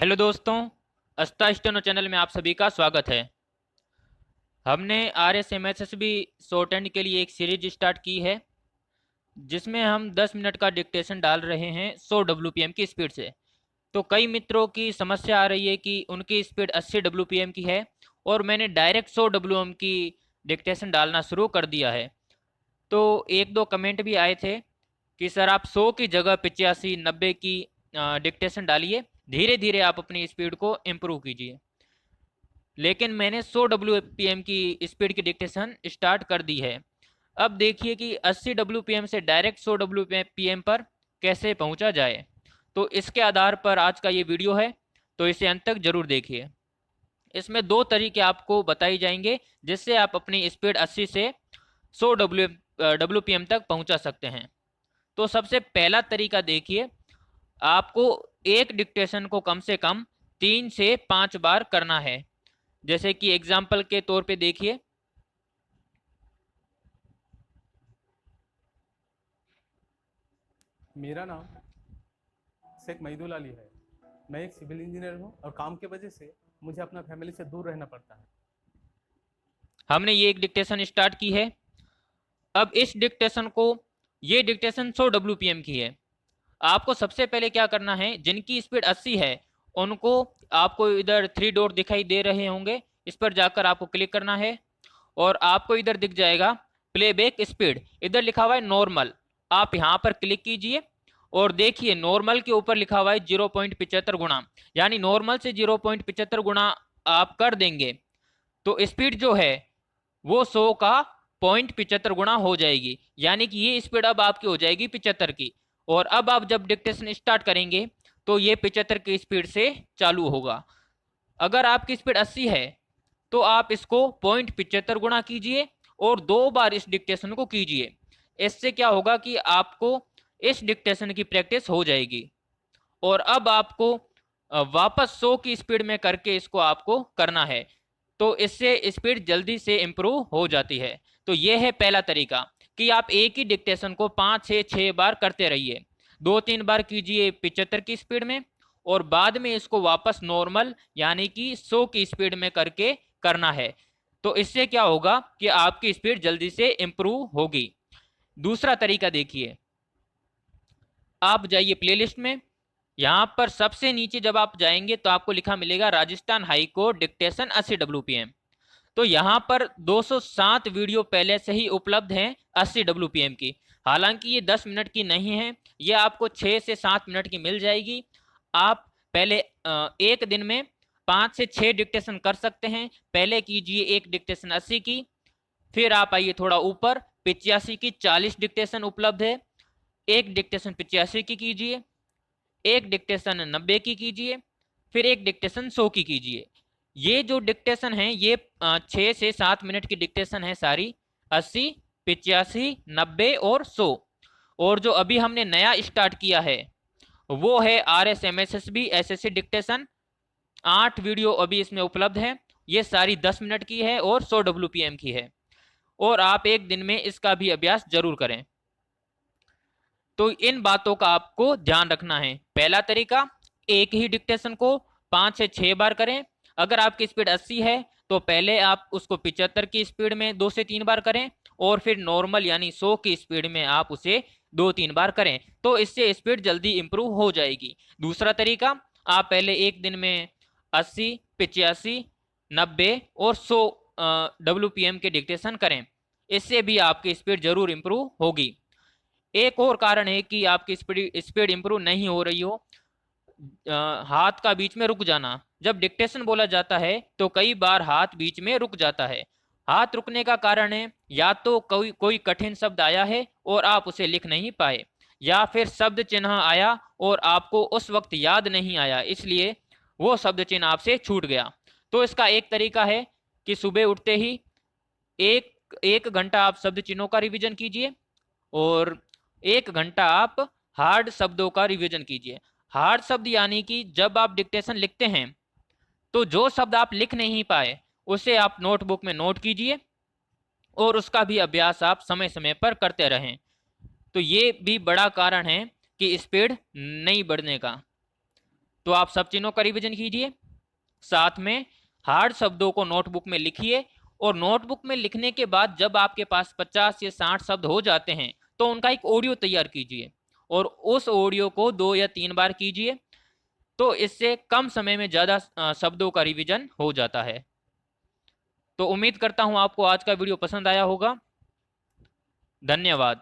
Hello दोस्तों, अस्ता steno channel में आप सभी का स्वागत है। हमने RSMSSB शॉर्ट हैंड के लिए एक सीरीज स्टार्ट की है जिसमें हम 10 मिनट का डिक्टेशन डाल रहे हैं 100 WPM की स्पीड से। तो कई मित्रों की समस्या आ रही है कि उनकी स्पीड 80 WPM की है और मैंने डायरेक्ट 100 WPM की डिक्टेशन डालना शुरू कर दिया है। तो एक दो कमेंट भी आए थे कि सर आप 100 की जगह 85 90 की डिक्टेशन डालिए, धीरे धीरे आप अपनी स्पीड को इम्प्रूव कीजिए। लेकिन मैंने 100 WPM की स्पीड की डिक्टेशन स्टार्ट कर दी है। अब देखिए कि 80 WPM से डायरेक्ट 100 WPM पर कैसे पहुंचा जाए। तो इसके आधार पर आज का ये वीडियो है, तो इसे अंत तक जरूर देखिए। इसमें दो तरीके आपको बताई जाएंगे जिससे आप अपनी स्पीड 80 से 100 WPM तक पहुंचा सकते हैं। तो सबसे पहला तरीका देखिए, आपको एक डिक्टेशन को कम से कम 3 से 5 बार करना है। जैसे कि एग्जाम्पल के तौर पे देखिए, मेरा नाम शेख मईदुल अली है। मैं एक सिविल इंजीनियर हूँ और काम की वजह से मुझे अपना फैमिली से दूर रहना पड़ता है। हमने ये एक डिक्टेशन स्टार्ट की है। अब इस डिक्टेशन को, ये डिक्टेशन 100 WPM की है। आपको सबसे पहले क्या करना है, जिनकी स्पीड 80 है उनको, आपको इधर 3 डॉट दिखाई दे रहे होंगे, इस पर जाकर आपको क्लिक करना है और आपको इधर दिख जाएगा प्लेबैक स्पीड, इधर लिखा हुआ है नॉर्मल। आप यहाँ पर क्लिक कीजिए और देखिए नॉर्मल के ऊपर लिखा हुआ है 0.75 गुना, यानी नॉर्मल से 0.75 गुना आप कर देंगे तो स्पीड जो है वो 100 का 0.75 गुना हो जाएगी, यानी कि ये स्पीड अब आपकी हो जाएगी 75 की। और अब आप जब डिक्टेशन स्टार्ट करेंगे तो ये 75 की स्पीड से चालू होगा। अगर आपकी स्पीड 80 है तो आप इसको 0.75 गुना कीजिए और 2 बार इस डिक्टेशन को कीजिए। इससे क्या होगा कि आपको इस डिक्टेशन की प्रैक्टिस हो जाएगी और अब आपको वापस 100 की स्पीड में करके इसको आपको करना है, तो इससे स्पीड जल्दी से इम्प्रूव हो जाती है। तो यह है पहला तरीका कि आप एक ही डिक्टेशन को 5 से 6 बार करते रहिए। 2-3 बार कीजिए 75 की स्पीड में और बाद में इसको वापस नॉर्मल यानी कि 100 की स्पीड में करके करना है। तो इससे क्या होगा कि आपकी स्पीड जल्दी से इम्प्रूव होगी। दूसरा तरीका देखिए, आप जाइए प्लेलिस्ट में, यहाँ पर सबसे नीचे जब आप जाएंगे तो आपको लिखा मिलेगा Rajasthan high court dictation 80 WPM। तो यहाँ पर 207 वीडियो पहले से ही उपलब्ध हैं 80 WPM की। हालांकि ये 10 मिनट की नहीं है, ये आपको 6 से 7 मिनट की मिल जाएगी। आप पहले एक दिन में 5 से 6 डिक्टेशन कर सकते हैं। पहले कीजिए एक डिक्टेशन 80 की, फिर आप आइए थोड़ा ऊपर 85 की 40 डिक्टेशन उपलब्ध है। एक डिक्टेशन 85 की कीजिए, एक डिक्टेशन 90 की कीजिए, फिर एक डिक्टेशन 100 की कीजिए। ये जो डिक्टेशन है ये 6 से 7 मिनट की डिक्टेशन है सारी, 80, 85, 90 और 100। और जो अभी हमने नया स्टार्ट किया है वो है RSMSSB SSC डिक्टेशन। 8 वीडियो अभी इसमें उपलब्ध है, ये सारी 10 मिनट की है और 100 WPM की है और आप एक दिन में इसका भी अभ्यास जरूर करें। तो इन बातों का आपको ध्यान रखना है। पहला तरीका, एक ही डिक्टेशन को 5 से 6 बार करें। अगर आपकी स्पीड 80 है तो पहले आप उसको 75 की स्पीड में 2 से 3 बार करें और फिर नॉर्मल यानी 100 की स्पीड में आप उसे 2-3 बार करें, तो इससे स्पीड जल्दी इंप्रूव हो जाएगी। दूसरा तरीका, आप पहले एक दिन में 80, 85, 90 और 100 WPM के डिक्टेशन करें, इससे भी आपकी स्पीड जरूर इंप्रूव होगी। एक और कारण है कि आपकी स्पीड स्पीड इंप्रूव नहीं हो रही हो, हाथ का बीच में रुक जाना। जब डिक्टेशन बोला जाता है तो कई बार हाथ बीच में रुक जाता है। हाथ रुकने का कारण है या तो कोई कोई कठिन शब्द आया है और आप उसे लिख नहीं पाए, या फिर शब्द चिन्ह आया और आपको उस वक्त याद नहीं आया, इसलिए वो शब्द चिन्ह आपसे छूट गया। तो इसका एक तरीका है कि सुबह उठते ही एक एक घंटा आप शब्द चिन्हों का रिवीजन कीजिए और 1 घंटा आप हार्ड शब्दों का रिवीजन कीजिए। हार्ड शब्द यानी कि जब आप डिक्टेशन लिखते हैं तो जो शब्द आप लिख नहीं पाए उसे आप नोटबुक में नोट कीजिए और उसका भी अभ्यास आप समय समय पर करते रहें। तो ये भी बड़ा कारण है कि स्पीड नहीं बढ़ने का। तो आप सब चीज़ों का रिवीजन कीजिए, साथ में हार्ड शब्दों को नोटबुक में लिखिए, और नोटबुक में लिखने के बाद जब आपके पास 50 या 60 शब्द हो जाते हैं तो उनका एक ऑडियो तैयार कीजिए और उस ऑडियो को 2 या 3 बार कीजिए। तो इससे कम समय में ज़्यादा शब्दों का रिवीजन हो जाता है। तो उम्मीद करता हूँ आपको आज का वीडियो पसंद आया होगा। धन्यवाद।